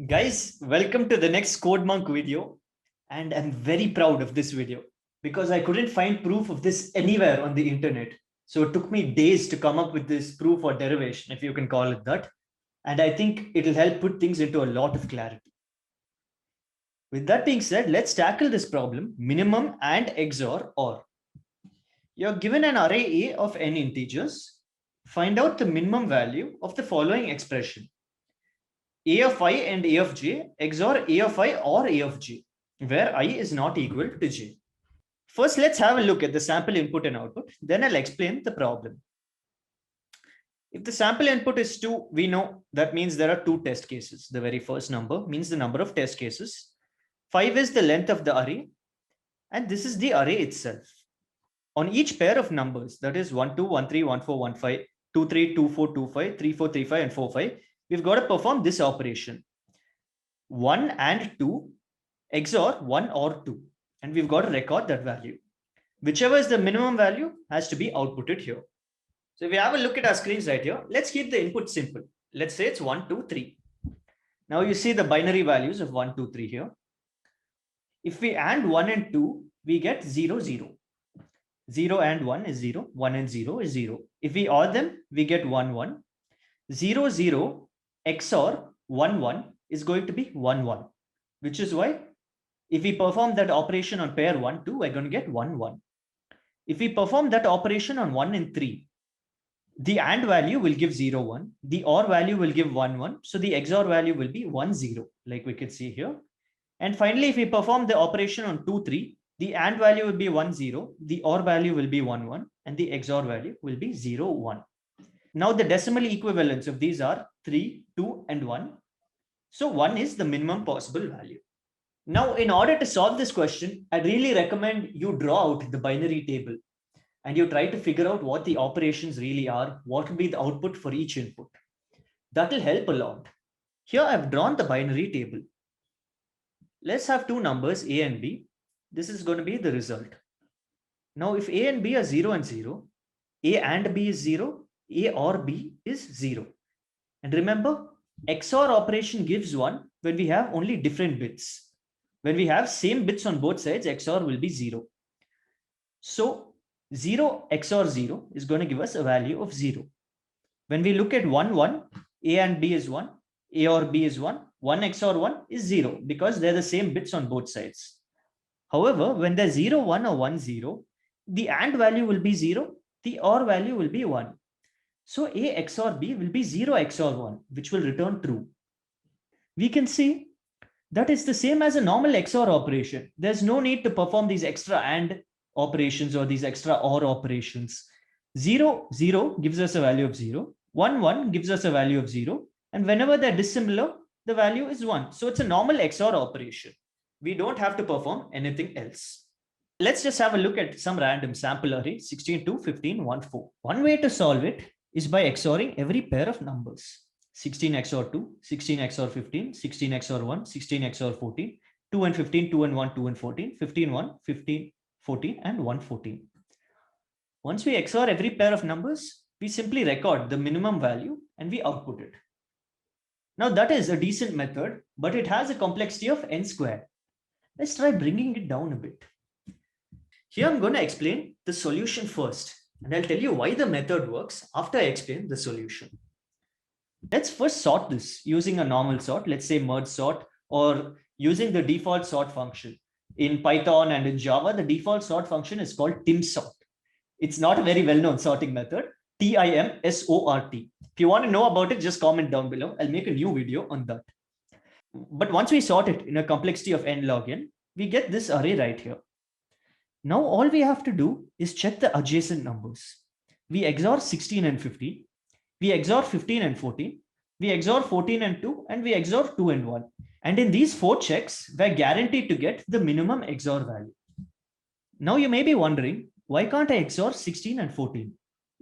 Guys, welcome to the next CodeMonk video. And I'm very proud of this video because I couldn't find proof of this anywhere on the internet. So it took me days to come up with this proof or derivation, if you can call it that. And I think it'll help put things into a lot of clarity. With that being said, let's tackle this problem, minimum and XOR OR. You're given an array A of n integers. Find out the minimum value of the following expression. A of I and A of j XOR A of I or A of j, where I is not equal to j. First, let's have a look at the sample input and output. Then I'll explain the problem. If the sample input is 2, we know that means there are 2 test cases. The very first number means the number of test cases. 5 is the length of the array. And this is the array itself. On each pair of numbers, that is 1, 2, 1, 3, 1, 4, 1, 5, 2, 3, 2, 4, 2, 5, 3, 4, 3, 5, and 4, 5, we've got to perform this operation. 1 and 2 XOR 1 or 2. And we've got to record that value. Whichever is the minimum value has to be outputted here. So if we have a look at our screens right here, let's keep the input simple. Let's say it's 1, 2, 3. Now you see the binary values of 1, 2, 3 here. If we AND 1 and 2, we get 0, 0. 0 and 1 is 0. 1 and 0 is 0. If we OR them, we get 1, 1. 0, 0 XOR 1, 1 is going to be 1, 1. Which is why if we perform that operation on pair 1, 2, we're going to get 1, 1. If we perform that operation on 1 and 3, the AND value will give 0, 1. The OR value will give 1, 1. So the XOR value will be 1, 0, like we can see here. And finally, if we perform the operation on 2, 3, the AND value will be 1, 0. The OR value will be 1, 1. And the XOR value will be 0, 1. Now the decimal equivalents of these are 3, 2, and 1. So 1 is the minimum possible value. Now, in order to solve this question, I really recommend you draw out the binary table and you try to figure out what the operations really are, what will be the output for each input. That will help a lot. Here I've drawn the binary table. Let's have 2 numbers, A and B. This is going to be the result. Now, if A and B are 0 and 0, A and B is 0, A or B is 0. And remember, XOR operation gives 1 when we have only different bits. When we have same bits on both sides, XOR will be 0. So 0 XOR 0 is going to give us a value of 0. When we look at 1, 1, A and B is 1, A or B is 1, 1 XOR 1 is 0 because they're the same bits on both sides. However, when they're 0, 1 or 1, 0, the AND value will be 0, the OR value will be 1. So A XOR B will be 0 XOR 1, which will return true. We can see that is the same as a normal XOR operation. There's no need to perform these extra AND operations or these extra OR operations. 0, 0 gives us a value of 0. 1, 1 gives us a value of 0. And whenever they're dissimilar, the value is 1. So it's a normal XOR operation. We don't have to perform anything else. Let's just have a look at some random sample array, 16, 2, 15, 1, 4. One way to solve it is by XORing every pair of numbers. 16 XOR 2, 16 XOR 15, 16 XOR 1, 16 XOR 14, 2 and 15, 2 and 1, 2 and 14, 15, 1, 15, 14, and 1, 14. Once we XOR every pair of numbers, we simply record the minimum value and we output it. Now that is a decent method, but it has a complexity of n squared. Let's try bringing it down a bit. Here I'm going to explain the solution first, and I'll tell you why the method works after I explain the solution. Let's first sort this using a normal sort, let's say merge sort, or using the default sort function. In Python and in Java, the default sort function is called timsort. It's not a very well-known sorting method, TIMSORT. If you want to know about it, just comment down below. I'll make a new video on that. But once we sort it in a complexity of n log n, we get this array right here. Now all we have to do is check the adjacent numbers. We XOR 16 and 15. We XOR 15 and 14, we XOR 14 and 2, and we XOR 2 and 1. And in these 4 checks, we're guaranteed to get the minimum XOR value. Now you may be wondering, why can't I XOR 16 and 14?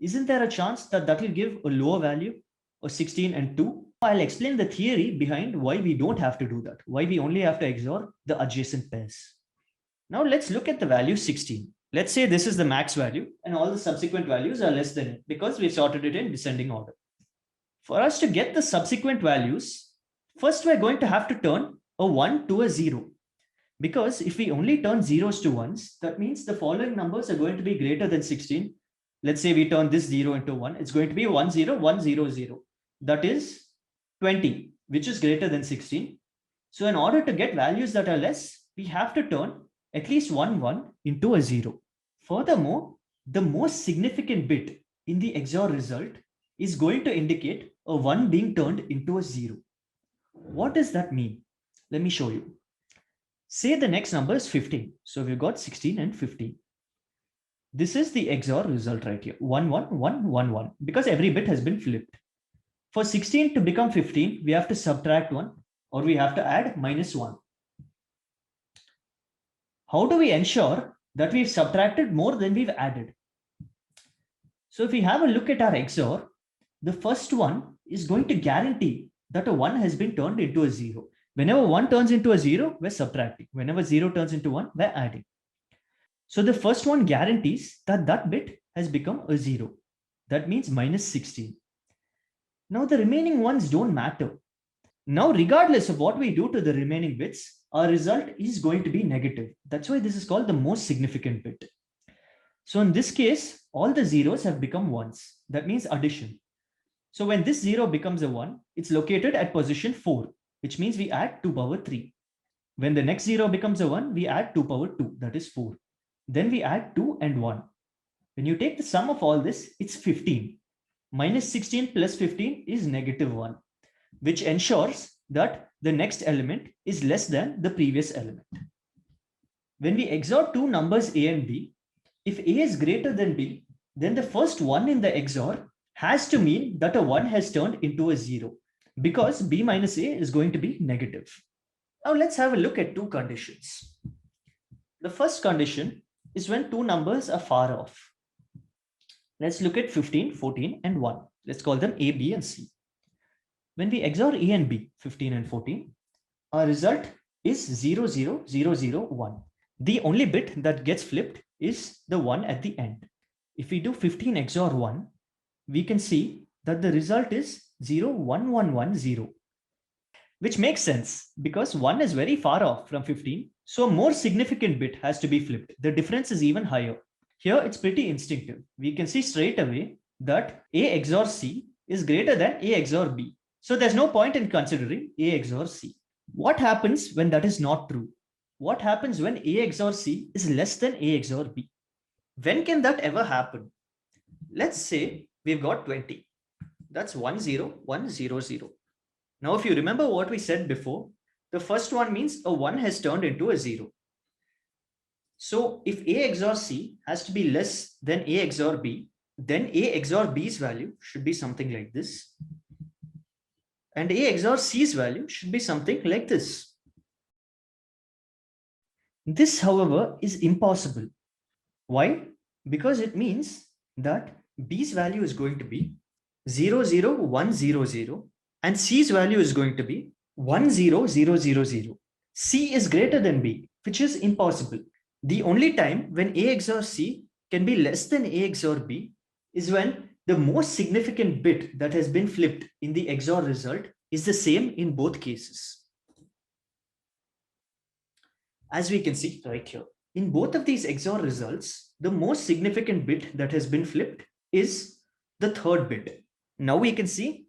Isn't there a chance that that will give a lower value, or 16 and 2? I'll explain the theory behind why we don't have to do that, why we only have to XOR the adjacent pairs. Now let's look at the value 16. Let's say this is the max value and all the subsequent values are less than it because we've sorted it in descending order. For us to get the subsequent values, first we're going to have to turn a 1 to a 0. Because if we only turn zeros to ones, that means the following numbers are going to be greater than 16. Let's say we turn this 0 into 1. It's going to be 1 0 1 0 0. That is 20, which is greater than 16. So in order to get values that are less, we have to turn at least 1 1 into a 0. Furthermore, the most significant bit in the XOR result is going to indicate a 1 being turned into a 0. What does that mean? Let me show you. Say the next number is 15. So we've got 16 and 15. This is the XOR result right here. 1 1 1 1 1, because every bit has been flipped. For 16 to become 15, we have to subtract 1 or we have to add -1. How do we ensure that we've subtracted more than we've added? So if we have a look at our XOR, the first one is going to guarantee that a 1 has been turned into a 0. Whenever 1 turns into a 0, we're subtracting. Whenever 0 turns into 1, we're adding. So the first one guarantees that that bit has become a 0. That means -16. Now the remaining ones don't matter. Now, regardless of what we do to the remaining bits, our result is going to be negative. That's why this is called the most significant bit. So in this case, all the zeros have become ones. That means addition. So when this 0 becomes a 1, it's located at position 4, which means we add 2 power 3. When the next 0 becomes a 1, we add 2 power 2, that is 4. Then we add 2 and 1. When you take the sum of all this, it's 15. -16 plus 15 is -1, which ensures that the next element is less than the previous element. When we XOR two numbers A and B, if A is greater than B, then the first one in the XOR has to mean that a 1 has turned into a 0, because B minus A is going to be negative. Now let's have a look at two conditions. The first condition is when two numbers are far off. Let's look at 15, 14, and 1. Let's call them A, B, and C. When we XOR A and B, 15 and 14, our result is 0, 0, 0, 0, 1. The only bit that gets flipped is the 1 at the end. If we do 15 XOR 1, we can see that the result is 0, 1, 1, 1, 0. Which makes sense because 1 is very far off from 15. So a more significant bit has to be flipped. The difference is even higher. Here it's pretty instinctive. We can see straight away that A XOR C is greater than A XOR B. So there's no point in considering A XOR C. What happens when that is not true? What happens when A XOR C is less than A XOR B? When can that ever happen? Let's say we've got 20. That's 1, 0, 1, 0, 0. Now, if you remember what we said before, the first one means a 1 has turned into a 0. So if A XOR C has to be less than A XOR B, then A XOR B's value should be something like this. And A XOR C's value should be something like this. This, however, is impossible. Why? Because it means that B's value is going to be 0, 0, 1, 0, 0. And C's value is going to be 1, 0, 0, 0, 0. C is greater than B, which is impossible. The only time when A XOR C can be less than A XOR B is when the most significant bit that has been flipped in the XOR result is the same in both cases. As we can see right here, in both of these XOR results, the most significant bit that has been flipped is the third bit. Now we can see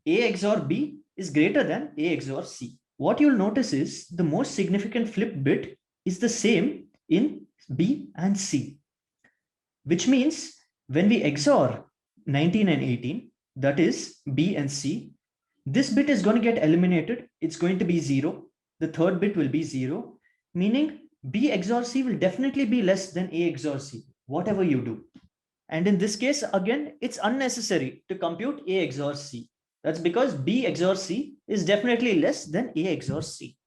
A XOR B is greater than A XOR C. What you'll notice is the most significant flipped bit is the same in B and C, which means when we XOR 19 and 18, that is B and C, this bit is going to get eliminated. It's going to be 0. The third bit will be 0, meaning B XOR C will definitely be less than A XOR C, whatever you do. And in this case, again, it's unnecessary to compute A XOR C. That's because B XOR C is definitely less than A XOR C.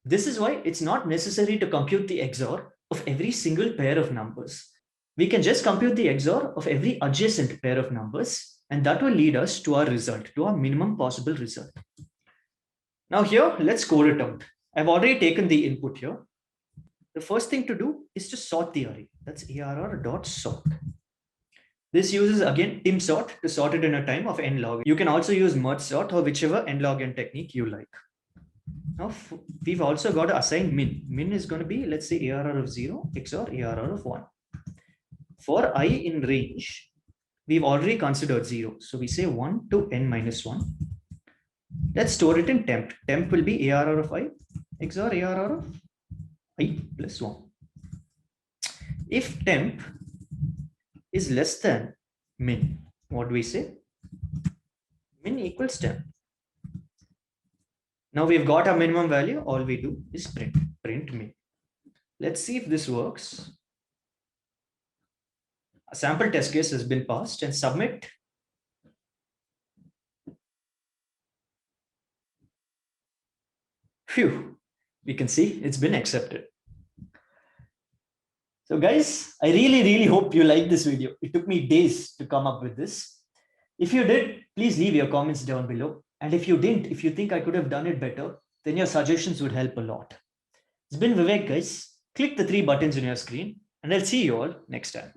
This is why it's not necessary to compute the XOR of every single pair of numbers. We can just compute the XOR of every adjacent pair of numbers, and that will lead us to our result, to our minimum possible result. Now here, let's code it out. I've already taken the input here. the first thing to do is to sort the array. That's arr dot sort. This uses again tim sort to sort it in a time of n log. You can also use merge sort or whichever n log n technique you like. Now we've also got to assign min. Min is going to be, let's say, arr of 0 XOR arr of 1. For I in range, we've already considered 0. So we say 1 to n minus 1. Let's store it in temp. Temp will be arr of I XOR arr of I plus 1. If temp is less than min, what do we say? Min equals temp. Now we've got our minimum value. All we do is print min. Let's see if this works. A sample test case has been passed and submit. Phew, we can see it's been accepted. So guys, I really hope you liked this video. It took me days to come up with this. If you did, please leave your comments down below. And if you didn't, if you think I could have done it better, then your suggestions would help a lot. It's been Vivek, guys. Click the 3 buttons on your screen, and I'll see you all next time.